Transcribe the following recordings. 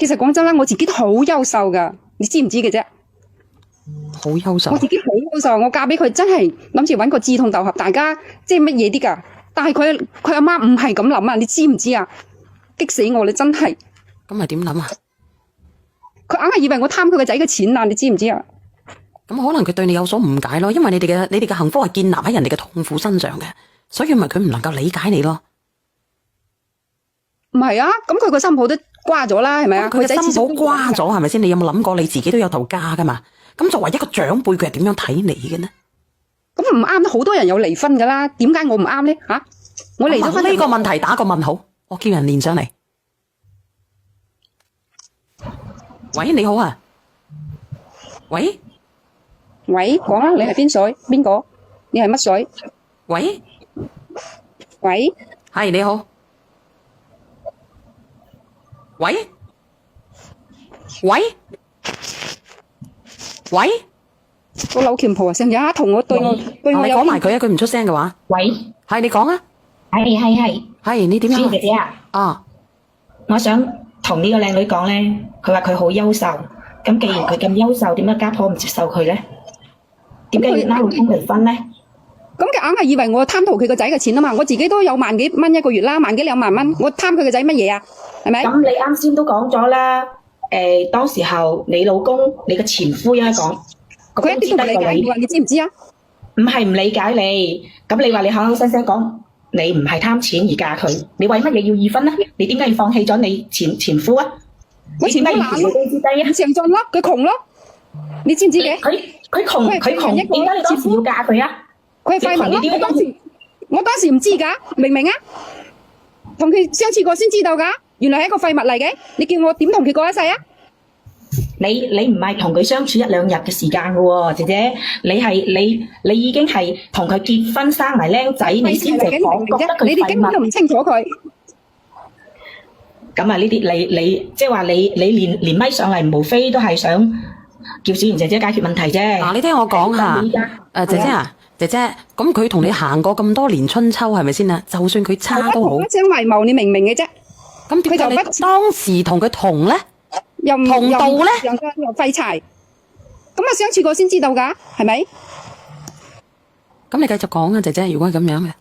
其實講真啦，我自己都好優秀噶，你知唔知嘅啫？好優秀。我自己好優秀，我嫁俾佢真係諗住搵個志同道合，大家即係乜嘢啲噶。但係佢阿媽唔係咁諗啊，你知唔知啊？激死我，你真係。咁係點諗啊？佢硬係以為我貪佢個仔嘅錢啊，你知唔知啊？咁可能佢對你有所誤解咯，因為你哋嘅幸福係建立喺人哋嘅痛苦身上嘅，所以咪佢唔能夠理解你咯。唔係啊，咁佢個心抱都瓜咗啦，係咪啊？佢嘅心抱瓜咗係咪先？你有冇諗過你自己都有頭家噶嘛？咁作為一個長輩，佢係點樣睇你嘅呢？咁唔啱，好多人有離婚噶啦，點解我唔啱呢？吓，我離咗婚呢個問題打個問號，我叫人連上嚟。喂，你好啊。喂，講啦，你係邊水？邊個？你係乜水？喂，係你好。喂，個老拳婆啊，成日同我對我你講埋佢啊，佢唔出聲嘅話。喂，係你講啊。係你點樣啊？姐姐啊，啊，我想同呢個靚女講咧，佢話佢好優秀，咁既然佢咁優秀，點解家婆唔接受佢咧？點解要拉老公離婚咧？咁佢硬係以為我貪圖佢個仔嘅錢啊嘛，我自己都有萬幾蚊一個月啦，萬幾兩萬蚊，我貪佢個仔乜嘢啊？係咪？咁你啱先都講咗啦，當時候你老公你嘅前夫應該講，佢一啲都唔理解我，你知唔知啊？唔係唔理解你，咁你話你口口聲聲講你唔係貪錢而嫁佢，你為乜嘢要二婚咧？你點解要放棄咗你前夫啊？我前夫懶咯，唔上進咯，佢窮咯，你知唔知嘅？佢窮，點解你當時要嫁佢啊？佢係廢物咯，我當時唔知噶，明唔明啊？同佢相處過先知道噶，原來係一個廢物嚟嘅，你叫我點同佢過一世啊？你唔係同佢相處一兩日嘅時間噶喎，姐姐，你已經係同佢結婚生埋僆仔，你先至講覺得佢廢物。你哋根本都唔清楚佢。咁啊，呢啲你即係話你連咪上嚟，無非都係想叫小賢姐姐解決問題啫。嗱，你聽我講下，姐姐，咁佢同你行過咁多年春秋，係咪先啊？就算佢差都好，一張為謀，你明唔明嘅啫？咁點解你當時同佢同咧？又同道咧？又廢柴，咁啊相處過先知道噶，係咪？咁你繼續講啊，姐姐，如果係咁樣嘅，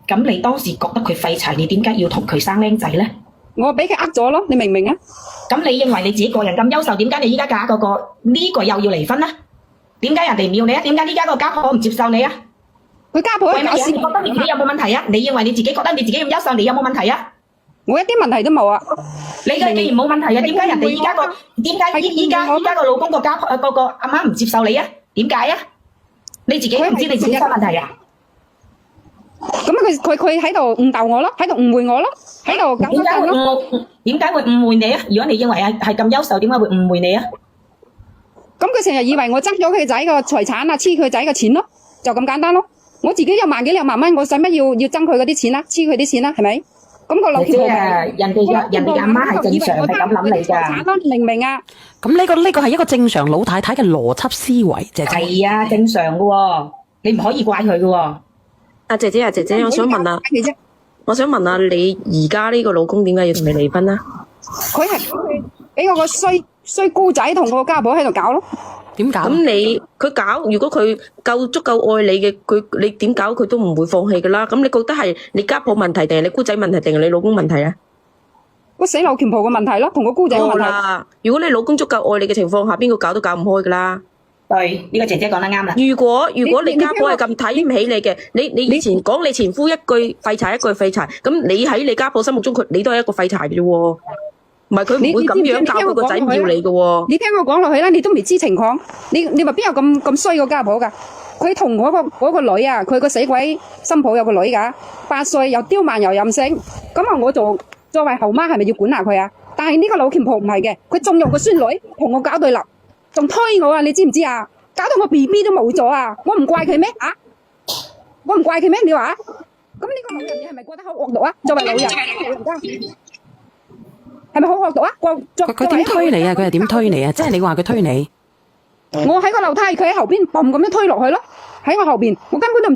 咁你當時覺得佢廢柴，你點解要同佢生僆仔咧？我俾佢呃咗咯，你明唔明啊？咁你認為你自己個人咁優秀，點解你依家嫁嗰個呢個又要離婚啊？點解人哋唔要你啊？點解呢家個家婆唔接受你啊？佢家婆為乜嘢？你覺得你自己有冇問題啊？你認為你自己覺得你自己咁優秀，你有冇問題啊？我一啲問題都冇啊！你既然冇問題啊，點解人哋依家個老公個家婆個阿媽唔接受你啊？點解啊？你自己唔知你自己有問題啊？咁佢喺度誤導我咯，喺度誤會我咯，喺度搞搞咯。點解會誤會你啊？如果你認為係咁優秀，點解會誤會你啊？咁佢成日以為我爭咗佢仔個財產啊，黐佢仔嘅錢咯，就咁簡單咯。我自己有萬幾兩萬蚊，我使乜要爭佢嗰啲錢啊？黐佢啲錢啦，係咪？咁個老婆人哋阿媽係正常係咁諗你㗎，明唔明啊？咁呢個係一個正常老太太嘅邏輯思維，姐姐。係啊，正常嘅喎，你唔可以怪佢嘅喎。阿姐姐，我想問啊，你而家呢個老公點解要同你離婚啊？佢係俾我個衰姑仔同個家婆喺度搞咯。點搞？咁佢搞，如果佢足夠愛你嘅，你點搞佢都唔會放棄噶啦。咁你覺得係你家婆問題定係你姑仔問題定係你老公問題啊？個死老拳婆嘅問題咯，同個姑仔嘅問題。啦，如果你老公足夠愛你嘅情況下，邊個搞都搞唔開噶啦。對，呢個姐姐講得啱啦。如果你家婆係咁睇唔起你嘅，你以前講你前夫一句廢柴一句廢柴，咁你喺你家婆心目中你都係一個廢柴嘅啫喎。唔係佢唔會咁樣教佢個仔唔要你嘅喎。你聽我講落去啦，你都未知情況。你話邊有咁衰個家婆㗎？佢同我個女啊，佢個死鬼新抱有個女㗎，8歲又刁蠻又任性。咁啊，我作為後媽係咪要管下佢啊？但係呢個老拳婆唔係嘅，佢縱容個孫女同我搞對立，仲推我啊！你知唔知啊？搞到我 BB 都冇咗啊！我唔怪佢咩啊？我唔怪佢咩？你話啊？咁呢個老人你係咪覺得好惡毒啊？作為老人家。係咪好惡毒啊？佢點推你啊？佢係點推你啊？即係你話佢推你？我喺個樓梯，佢喺後邊，嘣咁樣推落去咯。喺我後邊，我根本都唔。